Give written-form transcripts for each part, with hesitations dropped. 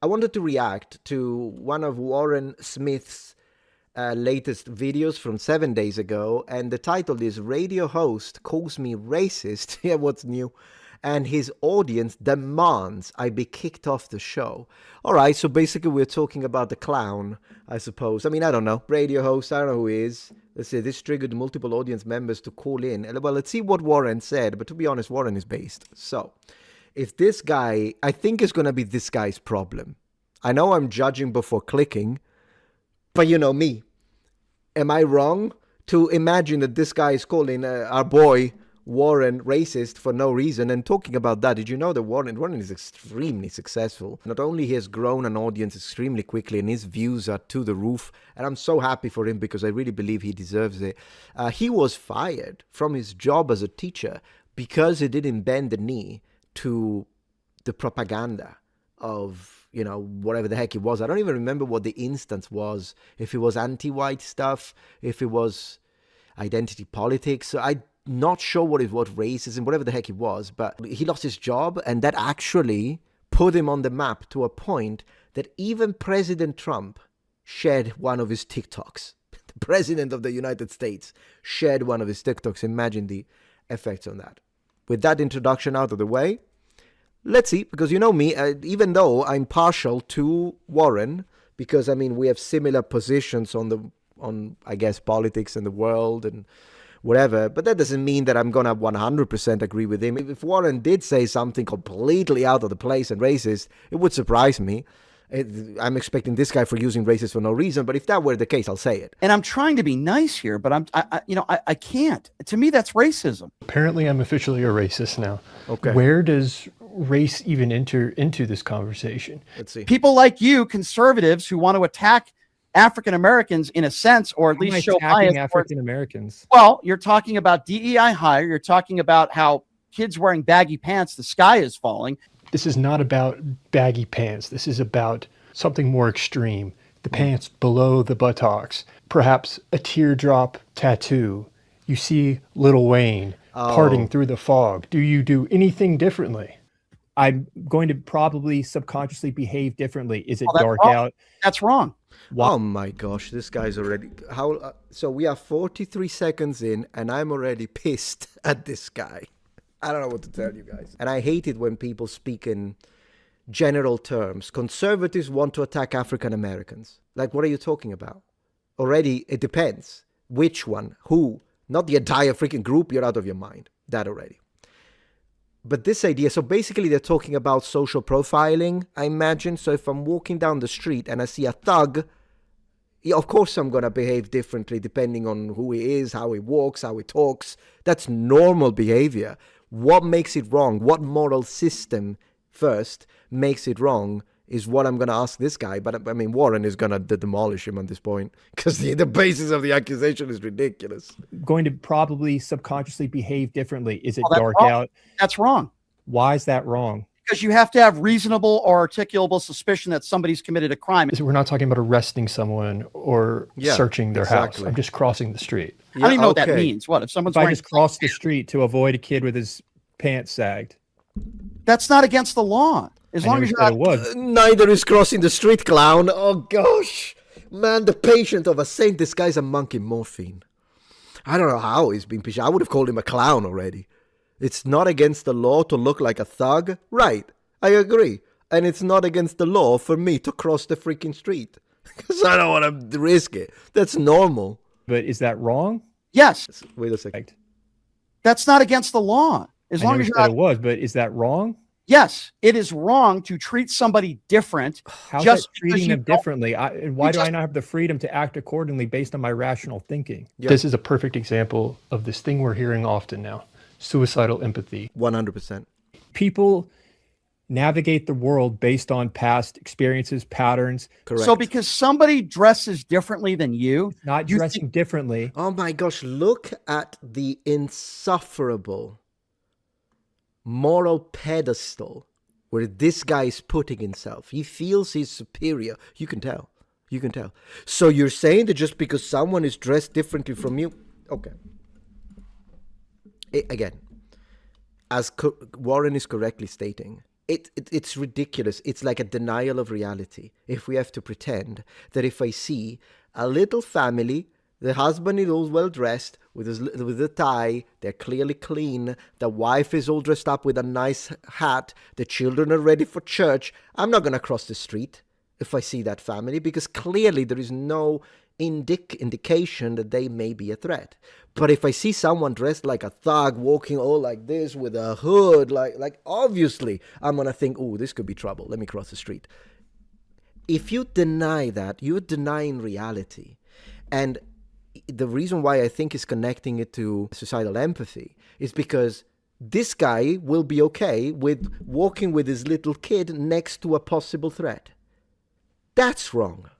I wanted to react to one of Warren Smith's latest videos from 7 days ago, and the title is Radio Host Calls Me Racist. Yeah, what's new? And his audience demands I be kicked off the show. All right, so basically we're talking about the clown, I suppose. I mean, I don't know. Radio host, I don't know who he is. Let's say this triggered multiple audience members to call in. Well, let's see what Warren said, but to be honest, Warren is based. So, if this guy, I think it's going to be this guy's problem. I know I'm judging before clicking, but you know me. Am I wrong to imagine that this guy is calling our boy Warren racist for no reason? And talking about that, did you know that Warren is extremely successful? Not only he has grown an audience extremely quickly and his views are to the roof, and I'm so happy for him because I really believe he deserves it. He was fired from his job as a teacher because he didn't bend the knee to the propaganda of, you know, whatever the heck it was. I don't even remember what the instance was, if it was anti-white stuff, if it was identity politics. So I'm not sure what racism, whatever the heck it was, but he lost his job, and that actually put him on the map to a point that even President Trump shared one of his TikToks. The President of the United States shared one of his TikToks. Imagine the effects on that. With that introduction out of the way, let's see, because you know me, even though I'm partial to Warren, because I mean we have similar positions on I guess politics and the world and whatever, but that doesn't mean that I'm gonna 100% agree with him. If Warren did say something completely out of the place and racist, it would surprise me. I'm expecting this guy for using racist for no reason, but if that were the case, I'll say it. And I'm trying to be nice here, but I can't. To me, that's racism. Apparently, I'm officially a racist now. Okay. Where does race even enter into this conversation? Let's see. People like you, conservatives, who want to attack African Americans in a sense, or at least show bias. African Americans. Well, you're talking about DEI hire. You're talking about how kids wearing baggy pants, the sky is falling. This is not about baggy pants. This is about something more extreme. The pants below the buttocks. Perhaps a teardrop tattoo. You see Lil Wayne parting through the fog. Do you do anything differently? I'm going to probably subconsciously behave differently. Is it dark wrong. out? That's wrong. Oh my gosh, this guy's already... So we are 43 seconds in, and I'm already pissed at this guy. I don't know what to tell you guys. And I hate it when people speak in general terms. Conservatives want to attack African Americans. Like, what are you talking about? Already, it depends. Which one? Who? Not the entire freaking group. You're out of your mind. That already. But this idea, so basically they're talking about social profiling, I imagine. So if I'm walking down the street and I see a thug, yeah, of course I'm going to behave differently depending on who he is, how he walks, how he talks. That's normal behavior. What makes it wrong? What moral system first makes it wrong is what I'm going to ask this guy. But I mean, Warren is going to demolish him on this point because the basis of the accusation is ridiculous. Going to probably subconsciously behave differently. Is it dark wrong. out? That's wrong. Why is that wrong? Because you have to have reasonable or articulable suspicion that somebody's committed a crime. We're not talking about arresting someone or searching their house. I'm just crossing the street. I don't even know what that means. What if someone's If I just cross the street to avoid a kid with his pants sagged? That's not against the law. As long as you're not... it was. Neither is crossing the street, clown. Oh gosh, man, the patient of a saint. This guy's a monkey morphine. I don't know how he's been patient. I would have called him a clown already. It's not against the law to look like a thug. Right, I agree. And it's not against the law for me to cross the freaking street. Because I don't want to risk it. That's normal. But is that wrong? Yes. Wait a second. That's not against the law. As long as you're not... it was, but is that wrong? Yes, it is wrong to treat somebody different. How's that treating them differently? And why do I not have the freedom to act accordingly based on my rational thinking? Yeah. This is a perfect example of this thing we're hearing often now. Suicidal empathy. 100%. People navigate the world based on past experiences, patterns. Correct. So because somebody dresses differently than you, not dressing differently. Oh my gosh, look at the insufferable moral pedestal where this guy is putting himself. He feels he's superior. You can tell. You can tell. So you're saying that just because someone is dressed differently from you, okay. Again, as Warren is correctly stating, it's ridiculous. It's like a denial of reality. If we have to pretend that if I see a little family, the husband is all well dressed with a tie, they're clearly clean, the wife is all dressed up with a nice hat, the children are ready for church, I'm not going to cross the street if I see that family, because clearly there is no indication that they may be a threat. But if I see someone dressed like a thug walking all like this with a hood, like obviously I'm going to think, oh, this could be trouble. Let me cross the street. If you deny that, you're denying reality. And the reason why I think is connecting it to suicidal empathy is because this guy will be okay with walking with his little kid next to a possible threat. That's wrong.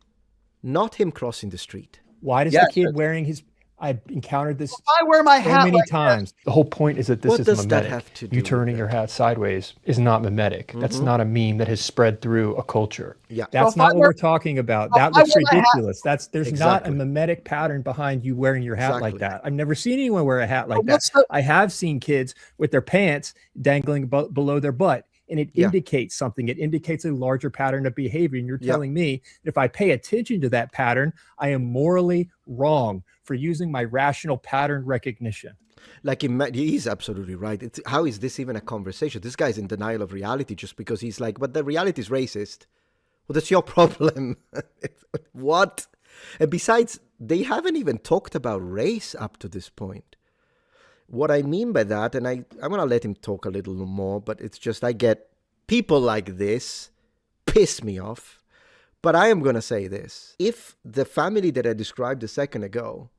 Not him crossing the street. Why does the kid wearing his... I've encountered this I wear my hat many like times. The whole point is that this What is does that mimetic. have to do You with turning it? your hat sideways is not mimetic. That's not a meme that has spread through a culture. Yeah. That's Well, not what we're talking about. That looks wear my hat- ridiculous. There's Exactly. not a mimetic pattern behind you wearing your hat like Exactly. that. I've never seen anyone wear a hat like that. what's the- I have seen kids with their pants dangling below their butt, and it indicates something. It indicates a larger pattern of behavior. And you're telling me that if I pay attention to that pattern, I am morally wrong for using my rational pattern recognition. Like he's absolutely right. How is this even a conversation? This guy's in denial of reality just because he's like, but the reality is racist. Well, that's your problem. What? And besides, they haven't even talked about race up to this point. What I mean by that, and I'm going to let him talk a little more, but it's just I get people like this piss me off. But I am going to say this. If the family that I described a second ago,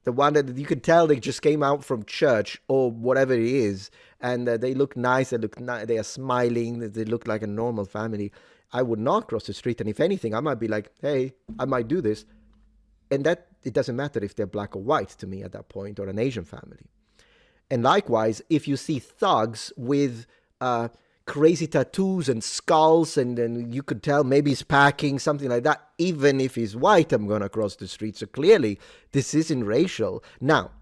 the one that you could tell they just came out from church or whatever it is, and they look nice, they are smiling, they look like a normal family, I would not cross the street. And if anything, I might be like, hey, I might do this. And that it doesn't matter if they're black or white to me at that point, or an Asian family. And likewise, if you see thugs with crazy tattoos and skulls, and then you could tell maybe he's packing, something like that, even if he's white, I'm going to cross the street. So clearly, this isn't racial. Now,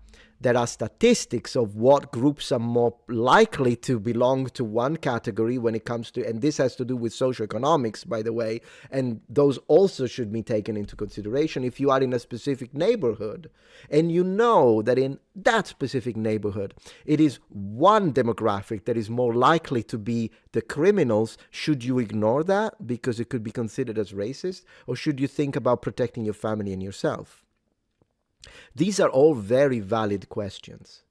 there are statistics of what groups are more likely to belong to one category when it comes to, and this has to do with socioeconomics, by the way, and those also should be taken into consideration. If you are in a specific neighborhood and you know that in that specific neighborhood it is one demographic that is more likely to be the criminals, should you ignore that because it could be considered as racist, or should you think about protecting your family and yourself? These are all very valid questions.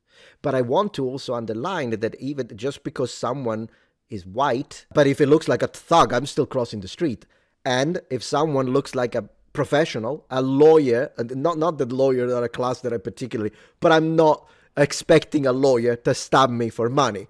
But I want to also underline that even just because someone is white, but if it looks like a thug, I'm still crossing the street. And if someone looks like a professional, a lawyer, not the lawyer or a class that I particularly, but I'm not expecting a lawyer to stab me for money.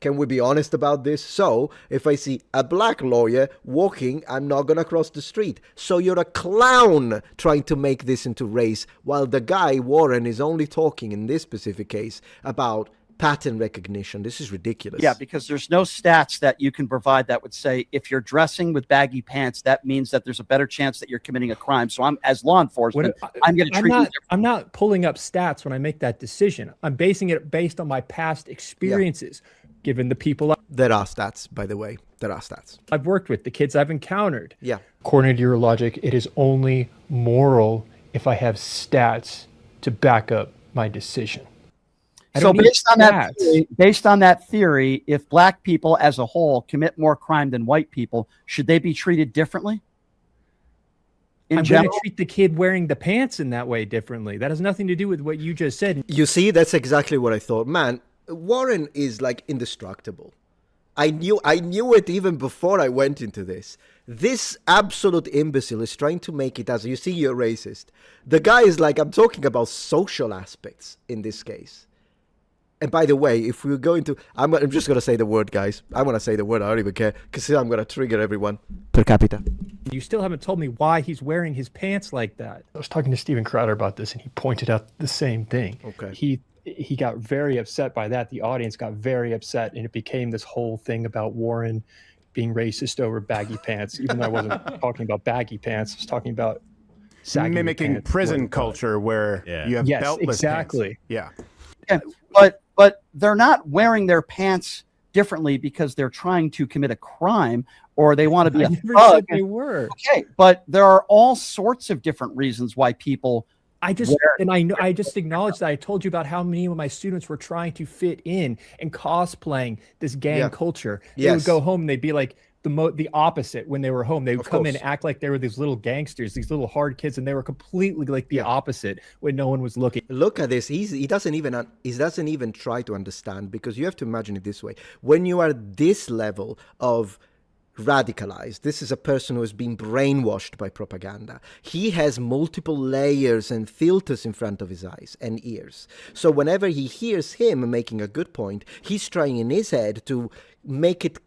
Can we be honest about this? So, if I see a black lawyer walking, I'm not going to cross the street. So you're a clown trying to make this into race, while the guy, Warren, is only talking, in this specific case, about pattern recognition. This is ridiculous. Yeah, because there's no stats that you can provide that would say if you're dressing with baggy pants, that means that there's a better chance that you're committing a crime. So I'm, as law enforcement, I'm going to treat you. I'm not pulling up stats when I make that decision. I'm basing it based on my past experiences. Yeah. Given the people there are stats, by the way, there are stats I've worked with, the kids I've encountered. Yeah. According to your logic, it is only moral if I have stats to back up my decision. So based on that theory, if black people as a whole commit more crime than white people, should they be treated differently? I'm going to treat the kid wearing the pants in that way differently. That has nothing to do with what you just said. You see, that's exactly what I thought. Man, Warren is like indestructible. I knew it even before I went into this. This absolute imbecile is trying to make it as, you see, you're racist. The guy is like, I'm talking about social aspects in this case. And by the way, if we go into, I'm just going to say the word, guys. I want to say the word. I don't even care, because I'm going to trigger everyone. Per capita. You still haven't told me why he's wearing his pants like that. I was talking to Steven Crowder about this, and he pointed out the same thing. Okay. He got very upset by that. The audience got very upset, and it became this whole thing about Warren being racist over baggy pants, even though I wasn't talking about baggy pants. I was talking about mimicking prison culture where you have beltless exactly. pants. Yeah. But they're not wearing their pants differently because they're trying to commit a crime or they want to be I a never thug. said they were. Okay, but there are all sorts of different reasons why people. I just acknowledged that I told you about how many of my students were trying to fit in and cosplaying this gang culture. They would go home and they'd be like the opposite when they were home. They would come in and act like they were these little gangsters, these little hard kids, and they were completely like the opposite when no one was looking. Look at this. He doesn't even try to understand, because you have to imagine it this way. When you are this level of radicalized, this is a person who has been brainwashed by propaganda. He has multiple layers and filters in front of his eyes and ears. So whenever he hears him making a good point, he's trying in his head to make it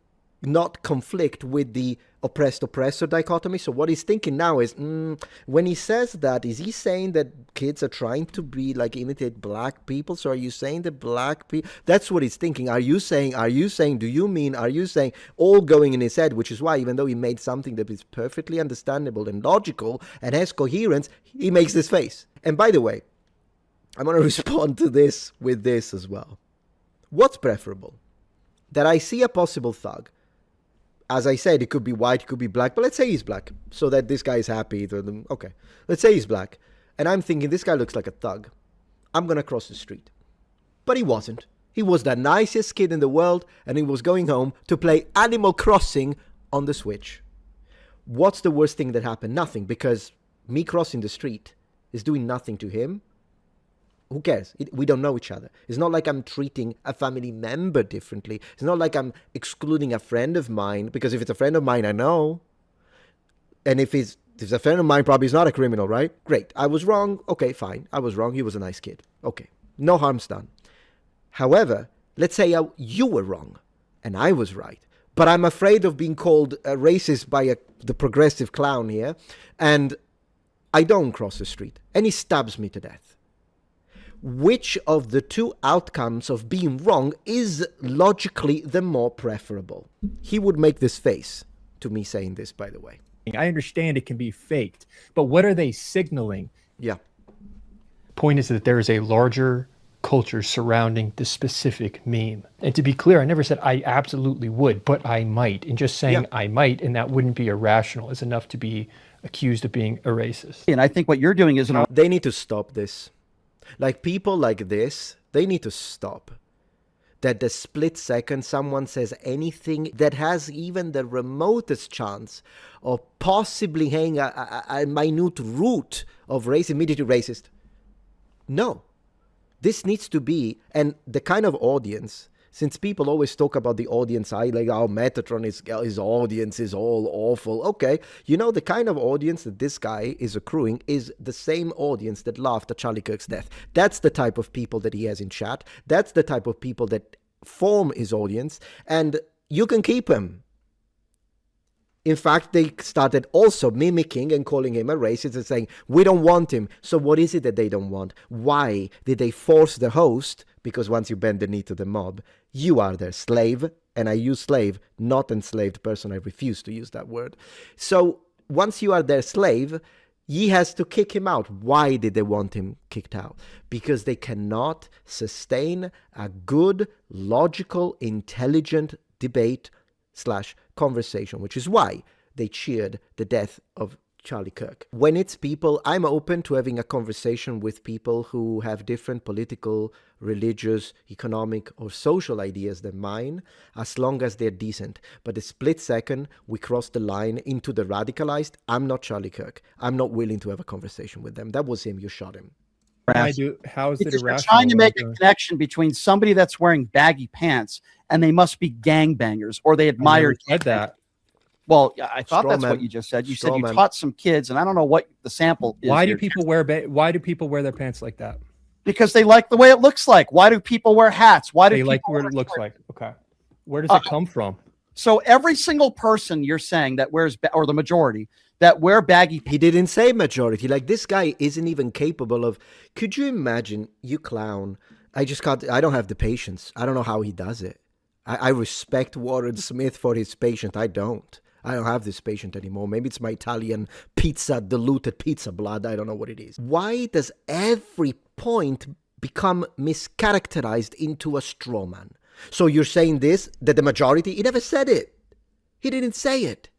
not conflict with the oppressor dichotomy. So what he's thinking now is, when he says that, is he saying that kids are trying to be like imitate black people? So are you saying that black people? That's what he's thinking. Are you saying, do you mean, are you saying, all going in his head, which is why even though he made something that is perfectly understandable and logical and has coherence, he makes this face. And by the way, I'm going to respond to this with this as well. What's preferable? That I see a possible thug. As I said, it could be white, it could be black, but let's say he's black, so that this guy is happy. Okay, let's say he's black. And I'm thinking, this guy looks like a thug. I'm going to cross the street. But he wasn't. He was the nicest kid in the world, and he was going home to play Animal Crossing on the Switch. What's the worst thing that happened? Nothing, because me crossing the street is doing nothing to him. Who cares? We don't know each other. It's not like I'm treating a family member differently. It's not like I'm excluding a friend of mine, because if it's a friend of mine, I know. And if it's a friend of mine, probably he's not a criminal, right? Great. I was wrong. Okay, fine. I was wrong. He was a nice kid. Okay. No harm's done. However, let's say you were wrong and I was right. But I'm afraid of being called a racist by the progressive clown here. And I don't cross the street. And he stabs me to death. Which of the two outcomes of being wrong is logically the more preferable? He would make this face to me saying this, by the way. I understand it can be faked, but what are they signaling? Yeah. Point is that there is a larger culture surrounding the specific meme. And to be clear, I never said I absolutely would, but I might. And just saying I might, and that wouldn't be irrational, is enough to be accused of being a racist. And I think what you're doing is they need to stop this. Like, people like this, they need to stop. That the split second someone says anything that has even the remotest chance of possibly having a minute root of race, immediately racist. No. This needs to be, and the kind of audience, since people always talk about the audience, like, oh, Metatron, his audience is all awful. Okay, you know, the kind of audience that this guy is accruing is the same audience that laughed at Charlie Kirk's death. That's the type of people that he has in chat. That's the type of people that form his audience, and you can keep him. In fact, they started also mimicking and calling him a racist and saying, we don't want him. So what is it that they don't want? Why did they force the host? Because once you bend the knee to the mob, you are their slave. And I use slave, not enslaved person. I refuse to use that word. So once you are their slave, he has to kick him out. Why did they want him kicked out? Because they cannot sustain a good, logical, intelligent debate / conversation, which is why they cheered the death of Charlie Kirk. When it's people, I'm open to having a conversation with people who have different political, religious, economic, or social ideas than mine, as long as they're decent. But the split second we cross the line into the radicalized, I'm not Charlie Kirk. I'm not willing to have a conversation with them. That was him. You shot him. How is it irrational? You're trying to make a connection between somebody that's wearing baggy pants and they must be gangbangers, or they admire that. Well, I thought that's what you just said. You said you taught some kids, and I don't know what the sample is. Why do people wear their pants like that? Because they like the way it looks like. Why do people wear hats? Why do they people like what it looks like? Okay, where does it come from? So every single person you're saying that wears, or the majority that wear baggy pants. He didn't say majority. Like, this guy isn't even capable of. Could you imagine, you clown? I don't have the patience. I don't know how he does it. I respect Warren Smith for his patience. I don't have this patience anymore. Maybe it's my Italian diluted pizza blood. I don't know what it is. Why does every point become mischaracterized into a straw man? So you're saying this, that the majority, he never said it. He didn't say it.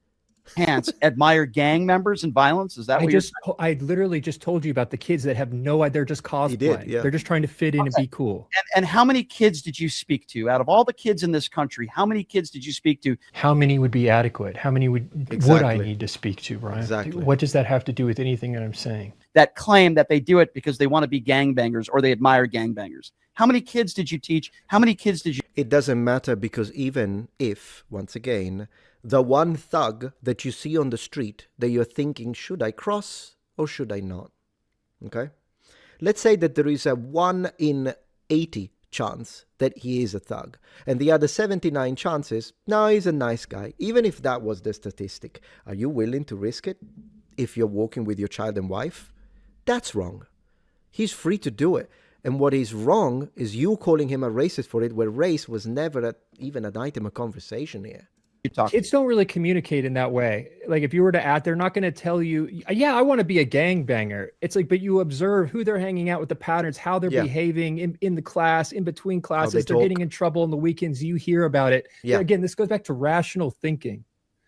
Pants admire gang members and violence? Is that what you're saying? I literally just told you about the kids that have no idea. They're just cosplaying. Yeah. They're just trying to fit in and be cool. And how many kids did you speak to? Out of all the kids in this country, how many kids did you speak to? How many would be adequate? How many would I need to speak to, Brian? Exactly. What does that have to do with anything that I'm saying? That claim that they do it because they want to be gangbangers or they admire gangbangers. How many kids did you teach? How many kids did you? It doesn't matter, because even if, once again, the one thug that you see on the street that you're thinking, should I cross or should I not? Okay? Let's say that there is a 1 in 80 chance that he is a thug, and the other 79 chances, no, he's a nice guy. Even if that was the statistic, are you willing to risk it if you're walking with your child and wife? That's wrong. He's free to do it. And what is wrong is you calling him a racist for it, where race was never even an item of conversation here. Kids don't really communicate in that way. Like if you were to act, they're not going to tell you, yeah, I want to be a gangbanger. It's like, but you observe who they're hanging out with, the patterns, how they're behaving in the class, in between classes. They're getting in trouble on the weekends. You hear about it. Yeah. Again, this goes back to rational thinking.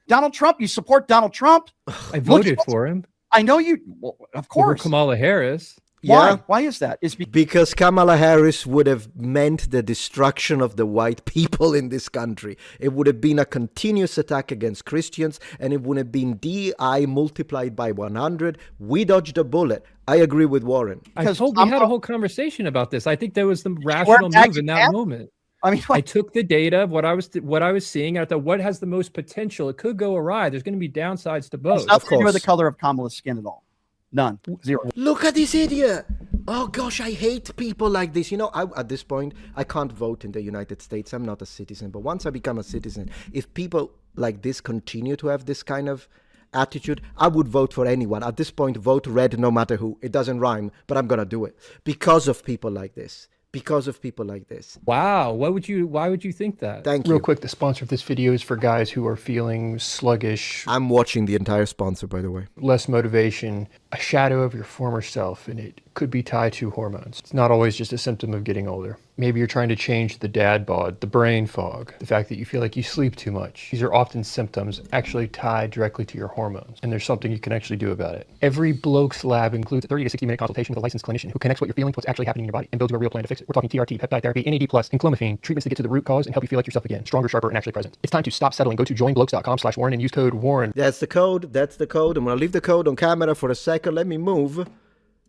Donald Trump, you support Donald Trump? I voted for him. I know you, well, of course. Over Kamala Harris. Why? Yeah. Why is that? Because Kamala Harris would have meant the destruction of the white people in this country. It would have been a continuous attack against Christians, and it would have been DI multiplied by 100. We dodged a bullet. I agree with Warren. We had a whole conversation about this. I think there was the rational move in that moment. I mean, I took the data of what I was seeing. I thought, what has the most potential? It could go awry. There's going to be downsides to both. It's nothing to do with the color of Kamala's skin at all. None. Zero. Look at this idiot. Oh, gosh, I hate people like this. You know, at this point, I can't vote in the United States. I'm not a citizen. But once I become a citizen, if people like this continue to have this kind of attitude, I would vote for anyone. At this point, vote red no matter who. It doesn't rhyme, but I'm going to do it. Because of people like this. Because of people like this. Wow. Why would you think that? Thank you. Real quick, the sponsor of this video is for guys who are feeling sluggish. I'm watching the entire sponsor, by the way. Less motivation, a shadow of your former self, and it could be tied to hormones. It's not always just a symptom of getting older. Maybe you're trying to change the dad bod, the brain fog, the fact that you feel like you sleep too much. These are often symptoms actually tied directly to your hormones, and there's something you can actually do about it. Every Bloke's Lab includes a 30 to 60 minute consultation with a licensed clinician who connects what you're feeling to what's actually happening in your body and builds you a real plan to fix it. We're talking TRT, peptide therapy, NAD+, and clomiphene, treatments to get to the root cause and help you feel like yourself again, stronger, sharper, and actually present. It's time to stop settling. Go to joinblokes.com/Warren and use code Warren. That's the code. That's the code. I'm going to leave the code on camera for a second. Let me move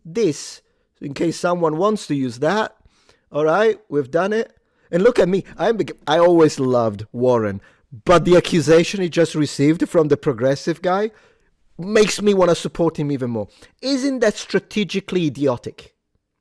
this in case someone wants to use that. All right, we've done it. And look at me. I always loved Warren, but the accusation he just received from the progressive guy makes me want to support him even more. Isn't that strategically idiotic?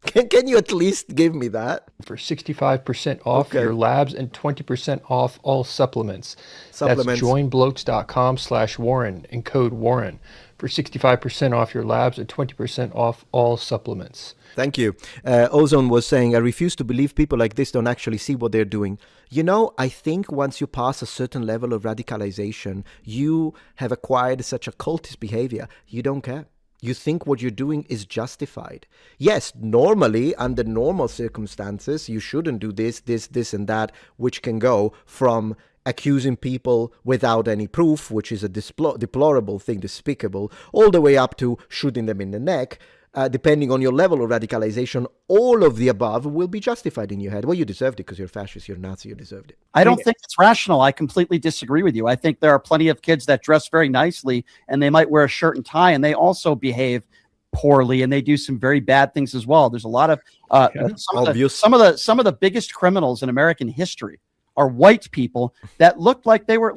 Can you at least give me that? For 65% off your labs and 20% off all supplements. That's joinblokes.com/Warren and code Warren for 65% off your labs and 20% off all supplements. Thank you. Ozone was saying, I refuse to believe people like this don't actually see what they're doing. You know, I think once you pass a certain level of radicalization, you have acquired such a cultist behavior, you don't care. You think what you're doing is justified. Yes, normally, under normal circumstances, you shouldn't do this, and that, which can go from accusing people without any proof, which is a deplorable thing, despicable, all the way up to shooting them in the neck. Depending on your level of radicalization, all of the above will be justified in your head. Well, you deserved it because you're a fascist, you're a Nazi, you deserved it. I don't think it's rational. I completely disagree with you. I think there are plenty of kids that dress very nicely and they might wear a shirt and tie and they also behave poorly and they do some very bad things as well. There's a lot of some of the biggest criminals in American history are white people that looked like they were.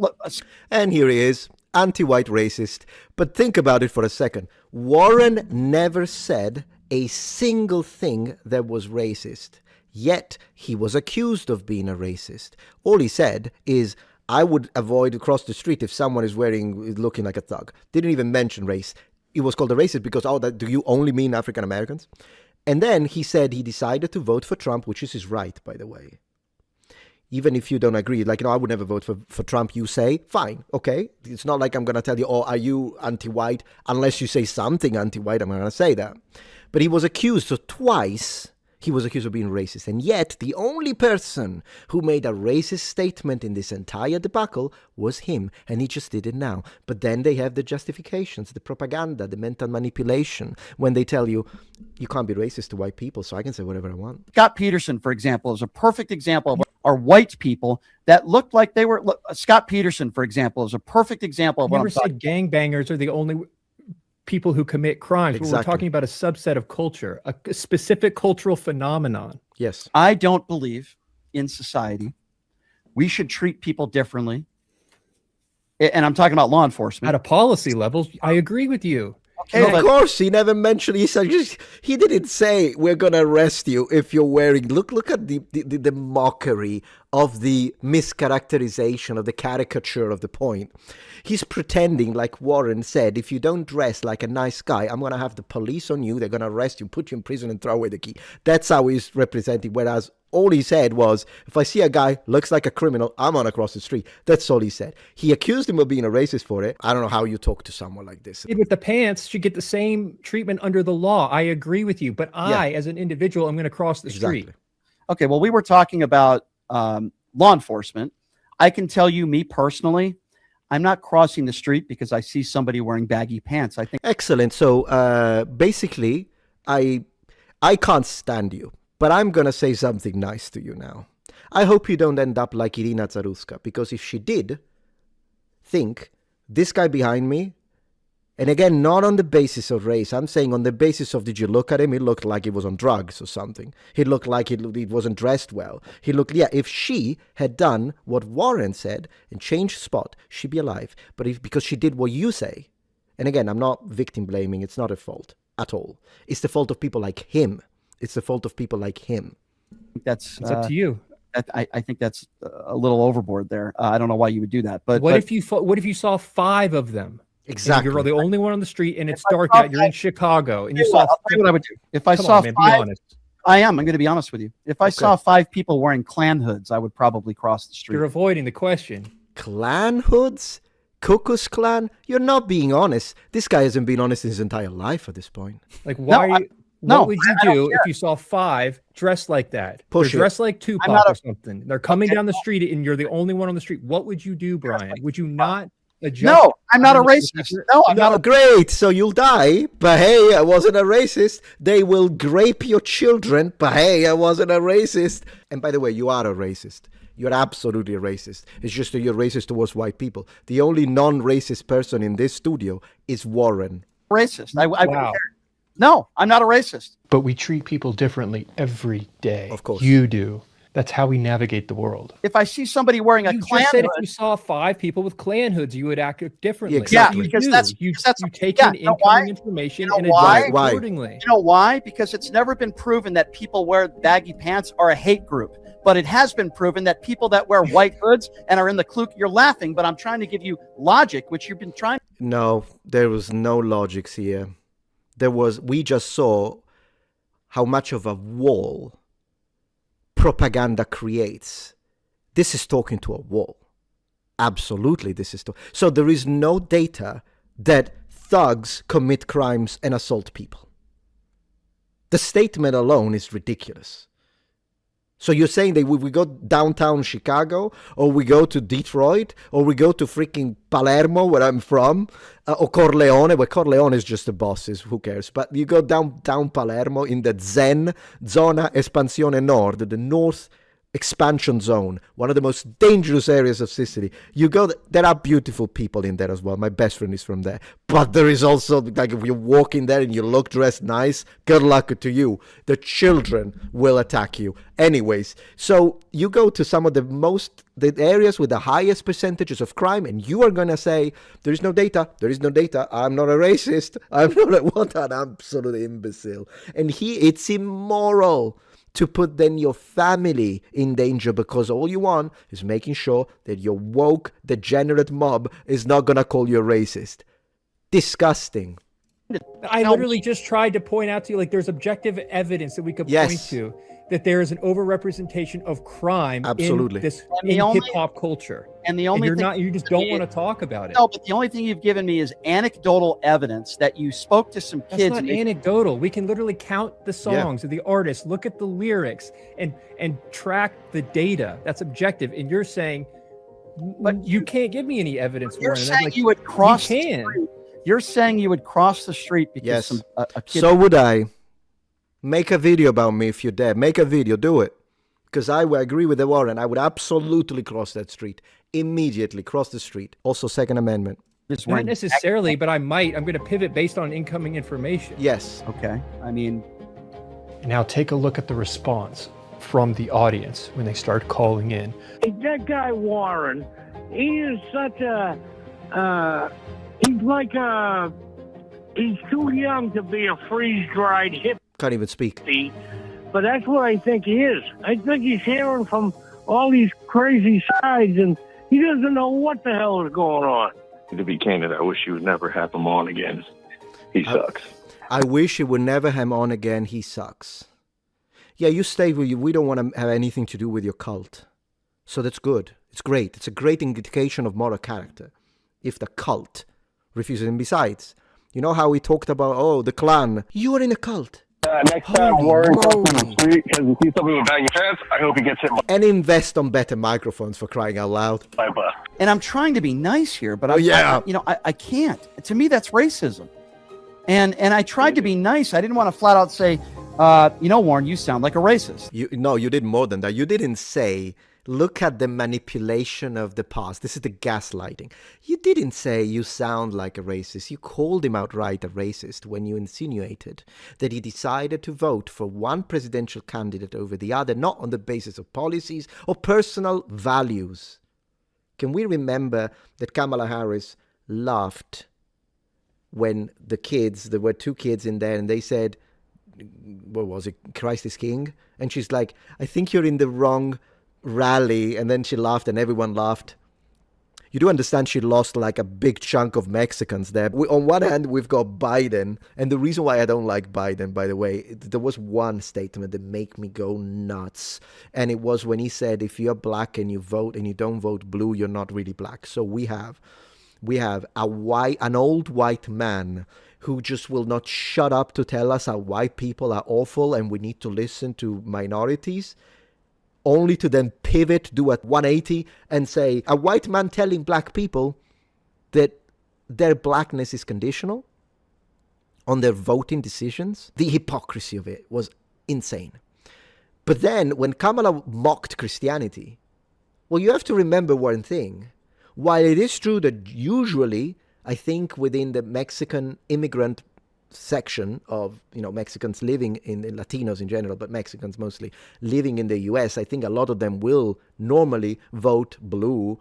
And here he is, anti-white racist. But think about it for a second. Warren never said a single thing that was racist, yet he was accused of being a racist. All he said is, I would avoid across the street if someone is looking like a thug. Didn't even mention race. He was called a racist because, do you only mean African Americans? And then he said he decided to vote for Trump, which is his right, by the way. Even if you don't agree, I would never vote for Trump, you say, fine, okay. It's not like I'm going to tell you, are you anti-white? Unless you say something anti-white, I'm going to say that. But he was accused, so twice he was accused of being racist. And yet, the only person who made a racist statement in this entire debacle was him. And he just did it now. But then they have the justifications, the propaganda, the mental manipulation, when they tell you, you can't be racist to white people, so I can say whatever I want. Scott Peterson, for example, is a perfect example of are white people that looked like they were. Scott Peterson, for example, is a perfect example of I what never I'm talking. said gangbangers are the only people who commit crimes. But we're Exactly. talking about a subset of culture, a specific cultural phenomenon. Yes. I don't believe in society we should treat people differently. And I'm talking about law enforcement. At a policy level, I agree with you. Okay, Of course, he never mentioned. He said he didn't say we're gonna arrest you if you're wearing. Look at the mockery of the mischaracterization of the caricature of the point. He's pretending, like Warren said, if you don't dress like a nice guy, I'm gonna have the police on you. They're gonna arrest you, put you in prison, and throw away the key. That's how he's representing. Whereas all he said was, if I see a guy looks like a criminal, I'm gonna cross the street. That's all he said. He accused him of being a racist for it. I don't know how you talk to someone like this. With the pants should get the same treatment under the law. I agree with you, but I, as an individual, am going to cross the street. Okay, well, we were talking about law enforcement. I can tell you, me personally, I'm not crossing the street because I see somebody wearing baggy pants. I think Excellent. So basically, I can't stand you, but I'm gonna say something nice to you now. I hope you don't end up like Irina Zaruska, because if she did, think this guy behind me. And again, not on the basis of race. I'm saying on the basis of, did you look at him? He looked like he was on drugs or something. He looked like he wasn't dressed well. He looked, if she had done what Warren said and changed spot, she'd be alive. But because she did what you say, and again, I'm not victim blaming. It's not her fault at all. It's the fault of people like him. It's the fault of people like him. that's It's up to you. I think that's a little overboard there. I don't know why you would do that. But What if you saw 5 of them? Exactly. And you're the only one on the street, and it's dark out. You're in Chicago, and you saw. I'll tell you what I would do. If I Come saw on, man, be 5, honest. I'm going to be honest with you. If I saw 5 people wearing Klan hoods, I would probably cross the street. You're avoiding the question. Clan hoods? Ku Klux Klan? You're not being honest. This guy hasn't been honest in his entire life at this point. Like, why? No, what would you do if you saw 5 dressed like that? They're dressed like Tupac or something. They're coming down the street, and you're the only one on the street. What would you do, Brian? Would you not adjust? No, I'm not a racist. No, I'm not. Great. So you'll die, but hey, I wasn't a racist. They will grape your children, but hey, I wasn't a racist. And by the way, you are a racist. You're absolutely a racist. It's just that you're racist towards white people. The only non-racist person in this studio is Warren. Racist. I wouldn't Wow. care. No, I'm not a racist. But we treat people differently every day. Of course. You do. That's how we navigate the world. If I see somebody wearing a You Klan just said hood, if you saw 5 people with Klan hoods, you would act differently. Exactly. You because do. that's- you, because that's- you take yeah, in you know why? incoming information You know and why? adjust Why? accordingly. you know why? Because it's never been proven that people wear baggy pants are a hate group. But it has been proven that people that wear white hoods and are in the Ku, you're laughing, but I'm trying to give you logic, which you've been trying. No, there was no logics here. We just saw how much of a wall propaganda creates. This is talking to a wall. Absolutely, this is. So there is no data that thugs commit crimes and assault people. The statement alone is ridiculous. So you're saying that we go downtown Chicago, or we go to Detroit, or we go to freaking Palermo, where I'm from, or Corleone, where Corleone is just the bosses, who cares? But you go down Palermo in the Zen Zona Espansione Nord, the North Expansion Zone, one of the most dangerous areas of Sicily. You go, there are beautiful people in there as well. My best friend is from there. But there is also, like, if you walk in there and you look dressed nice, good luck to you. The children will attack you. Anyways, so you go to some of the areas with the highest percentages of crime, and you are going to say, there is no data, I'm not a racist, what an absolute imbecile. And it's immoral to put then your family in danger, because all you want is making sure that your woke, degenerate mob is not going to call you a racist. Disgusting. I literally just tried to point out to you, like, there's objective evidence that we could point to that there is an overrepresentation of crime in this hip hop culture. And the only thing you just don't want to talk about it. No, but the only thing you've given me is anecdotal evidence that you spoke to some kids. That's not anecdotal. We can literally count the songs of the artists, look at the lyrics, and track the data. That's objective. And you're saying, but you can't give me any evidence. You're saying you would cross the street. You're saying you would cross the street because a kid. So would I. Make a video about me if you're there. Make a video. Do it. Because I would agree with the Warren. I would absolutely cross that street. Immediately cross the street. Also, Second Amendment. Not necessarily, but I might. I'm going to pivot based on incoming information. Yes. Okay. I mean. Now take a look at the response from the audience when they start calling in. That guy Warren, he is such a, he's too young to be a freeze-dried hip. Can't even speak. But that's what I think he is. I think he's hearing from all these crazy sides, and he doesn't know what the hell is going on. To be candid, I wish you would never have him on again. He sucks. I wish he would never have him on again. He sucks. Yeah, you stay with you. We don't want to have anything to do with your cult. So that's good. It's great. It's a great indication of moral character. If the cult refuses. And besides, you know how we talked about, the clan. You are in a cult. Next time Warren comes to the street and he sees somebody with baggy pants, I hope he gets hit. And invest on better microphones, for crying out loud. Bye-bye. And I'm trying to be nice here, but I can't. To me, that's racism. And I tried to be nice. I didn't want to flat out say, Warren, you sound like a racist. You did more than that. You didn't say, look at the manipulation of the past. This is the gaslighting. You didn't say you sound like a racist. You called him outright a racist when you insinuated that he decided to vote for one presidential candidate over the other, not on the basis of policies or personal values. Can we remember that Kamala Harris laughed when there were two kids in there and they said, what was it, Christ is King? And she's like, I think you're in the wrong rally. And then she laughed and everyone laughed. You do understand she lost like a big chunk of Mexicans there. On one hand, we've got Biden. And the reason why I don't like Biden, by the way, there was one statement that made me go nuts. And it was when he said, if you're black and you vote and you don't vote blue, you're not really black. So we have an old white man who just will not shut up to tell us how white people are awful and we need to listen to minorities, only to then pivot, do a 180 and say, a white man telling black people that their blackness is conditional on their voting decisions. The hypocrisy of it was insane. But then when Kamala mocked Christianity, well, you have to remember one thing. While it is true that usually, I think within the Mexican immigrant section of, Mexicans living in Latinos in general, but Mexicans mostly living in the US, I think a lot of them will normally vote blue.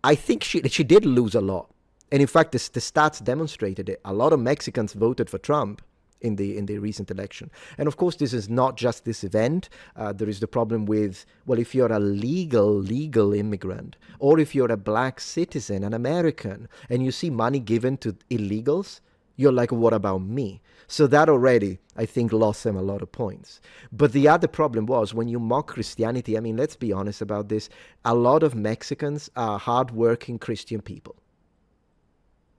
I think she did lose a lot. And in fact, the stats demonstrated it. A lot of Mexicans voted for Trump in the recent election. And of course, this is not just this event. There is the problem with, well, if you're a legal immigrant, or if you're a black citizen, an American, and you see money given to illegals, you're like, what about me? So that already, I think, lost them a lot of points. But the other problem was when you mock Christianity, I mean, let's be honest about this, a lot of Mexicans are hardworking Christian people.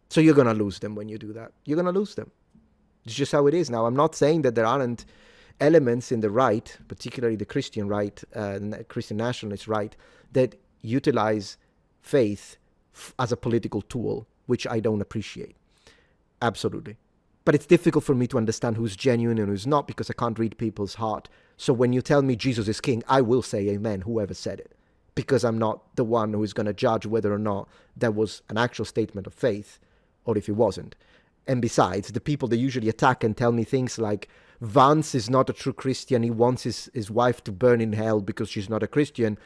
So you're going to lose them when you do that. You're going to lose them. It's just how it is. Now, I'm not saying that there aren't elements in the right, particularly the Christian right, Christian nationalist right, that utilize faith as a political tool, which I don't appreciate. Absolutely. But it's difficult for me to understand who's genuine and who's not because I can't read people's heart. So when you tell me Jesus is king, I will say amen, whoever said it, because I'm not the one who is going to judge whether or not that was an actual statement of faith or if it wasn't. And besides, the people that usually attack and tell me things like, Vance is not a true Christian, he wants his wife to burn in hell because she's not a Christian.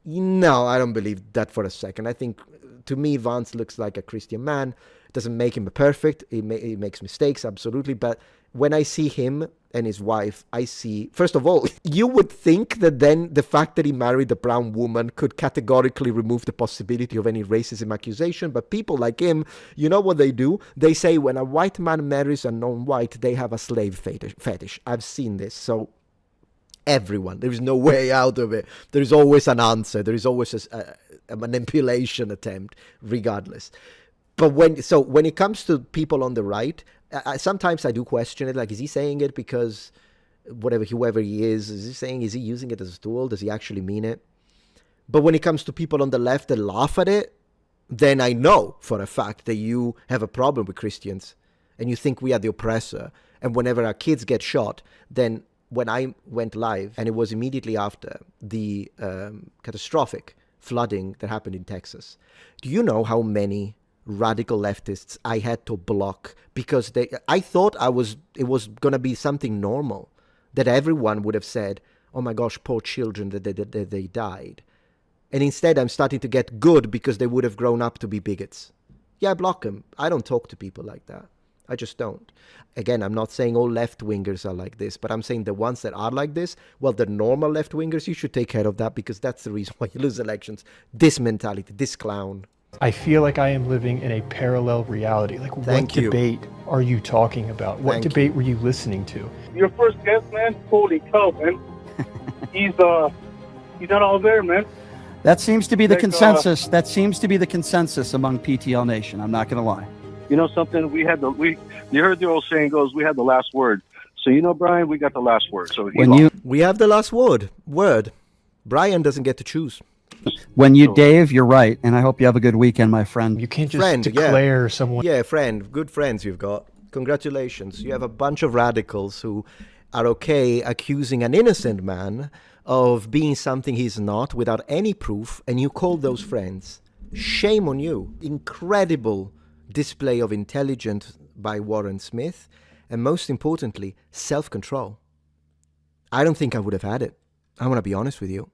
No, I don't believe that for a second. I think, to me, Vance looks like a Christian man. Doesn't make him perfect. He makes mistakes, absolutely. But when I see him and his wife, I see, first of all, you would think that then the fact that he married a brown woman could categorically remove the possibility of any racism accusation. But people like him, you know what they do? They say when a white man marries a non-white, they have a slave fetish. I've seen this. So everyone, there is no way out of it. There is always an answer. There is always a manipulation attempt, regardless. But when it comes to people on the right, sometimes I do question it. Like, is he saying it because whoever he is he using it as a tool? Does he actually mean it? But when it comes to people on the left that laugh at it, then I know for a fact that you have a problem with Christians and you think we are the oppressor. And whenever our kids get shot, then when I went live, and it was immediately after the catastrophic flooding that happened in Texas, do you know how many radical leftists I had to block because I thought it was going to be something normal, that everyone would have said, oh my gosh, poor children, that they died. And instead I'm starting to get good because they would have grown up to be bigots. Yeah, I block them. I don't talk to people like that. I just don't. Again, I'm not saying all left-wingers are like this, but I'm saying the ones that are like this, well, the normal left-wingers, you should take care of that, because that's the reason why you lose elections. This mentality, this clown. I feel like I am living in a parallel reality. Like, what debate are you talking about? What debate were you listening to? Your first guest, man, holy cow, man. He's not all there, man. That seems to be the consensus. That seems to be the consensus among PTL Nation. I'm not going to lie. You know something? You heard the old saying goes, we had the last word. So, you know, Brian, we got the last word. So we have the last word. Brian doesn't get to choose. Dave, you're right. And I hope you have a good weekend, my friend. You can't just declare someone. Yeah, good friends you've got. Congratulations. You have a bunch of radicals who are okay accusing an innocent man of being something he's not without any proof, and you call those friends. Shame on you. Incredible display of intelligence by Warren Smith, and most importantly, self-control. I don't think I would have had it. I want to be honest with you.